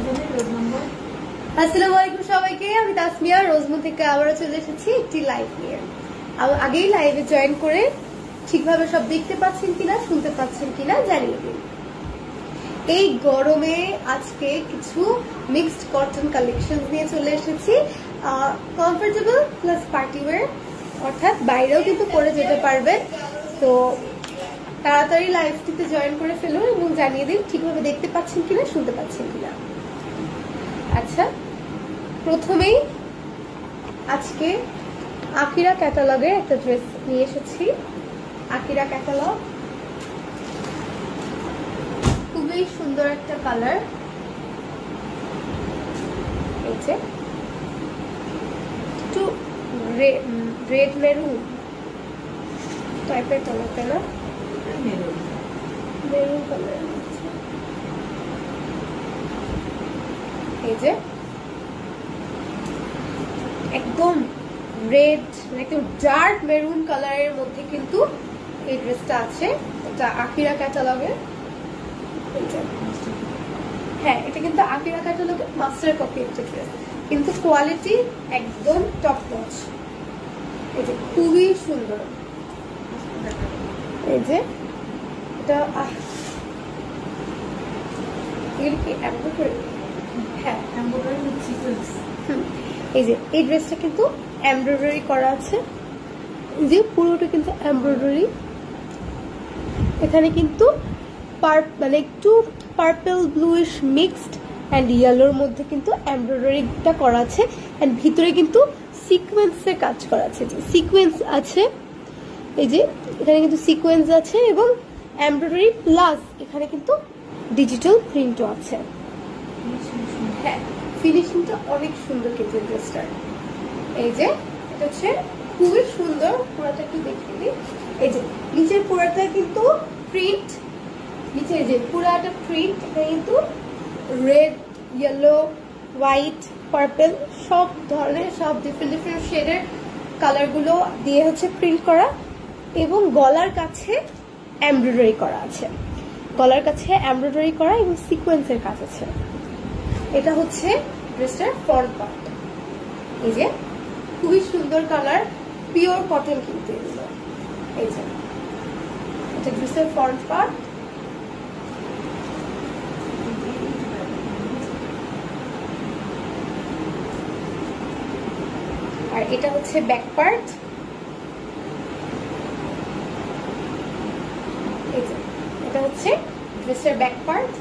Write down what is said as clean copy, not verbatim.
আসসালামু আলাইকুম সবাইকে, আমি তাসমিয়া রোজমু থেকে আবারও চলে এসেছি একটি লাইভ নিয়ে। আগেই লাইভে জয়েন করে ঠিকভাবে সব দেখতে পাচ্ছেন কিনা, শুনতে পাচ্ছেন কিনা জানিয়ে দিন। এই গরমে আজকে কিছু মিক্সড কটন কালেকশন নিয়ে চলে এসেছি, কমফোর্টেবল প্লাস পার্টি ওয়্যার, অর্থাৎ বাইরেও কিন্তু পরে যেতে পারবেন। তো তাড়াতাড়ি লাইভটিতে জয়েন করে ফেলুন এবং জানিয়ে দিন ঠিকভাবে দেখতে পাচ্ছেন কিনা, শুনতে পাচ্ছেন কিনা। আচ্ছা, প্রথমেই আজকে আকিরা ক্যাটালগের একটা ড্রেস নিয়ে এসেছি। আকিরা ক্যাটালগ, খুবই সুন্দর একটা কালার। এই যে একটু রেড মেরুন টাইপের কালার, তাই না? Maroon colour. এই যে একদম রেড, একদম ডার্ক মেরুন কালারের মধ্যে কিন্তু এই ড্রেসটা আছে। এটা আকিরা ক্যাটালগের। হ্যাঁ, এটা কিন্তু আকিরা ক্যাটালগের মাস্টার কপি একটা ড্রেস, কিন্তু কোয়ালিটি একদম টপ নচ। এই যে খুবই সুন্দর। এই যে এটা এর কি এমব্রয়ডারি? হ্যাঁ, এমব্রয়ডারি উইথ সিকোয়েন্স। এই যে এই ড্রেসটা কিন্তু এমব্রয়ডারি করা আছে, যে পুরোটা কিন্তু এমব্রয়ডারি। এখানে কিন্তু মানে একটু পার্পল ব্লুইশ মিক্সড অ্যান্ড ইয়েলোর মধ্যে কিন্তু এমব্রয়ডারিটা করা আছে, অ্যান্ড ভিতরে কিন্তু সিকোয়েন্সের কাজ করা আছে। যে সিকোয়েন্স আছে, এই যে এখানে কিন্তু সিকোয়েন্স আছে এবং এমব্রয়ডারি প্লাস এখানে কিন্তু ডিজিটাল প্রিন্টও আছে। হ্যাঁ, ফিনিশিংটা অনেক সুন্দর কিন্তু ড্রেসটার। এই যে এটা হচ্ছে খুবই সুন্দর, পুরোটা একটু দেখিয়ে দিই। এই যে নিচের পুরোটা কিন্তু প্রিন্ট, নিচে যে পুরোটা প্রিন্ট, এখানে কিন্তু রেড, ইয়েলো, হোয়াইট, পার্পল সব ধরনের, সব ডিফারেন্ট ডিফারেন্ট শেডের কালারগুলো দিয়ে হচ্ছে প্রিন্ট করা, এবং গলার কাছে এমব্রয়ডারি করা আছে। গলার কাছে এমব্রয়ডারি করা এবং সিকোয়েন্সের কাজ আছে। এটা হচ্ছে ড্রেসটার ফ্রন্ট পার্ট। এই যে খুবই সুন্দর কালার, পিওর কটন কিন্তু এগুলো। এই যে এটা ড্রেসের ফ্রন্ট পার্ট। আর এটা হচ্ছে ব্যাক পার্ট। এই যে এটা হচ্ছে ড্রেসের ব্যাক পার্ট।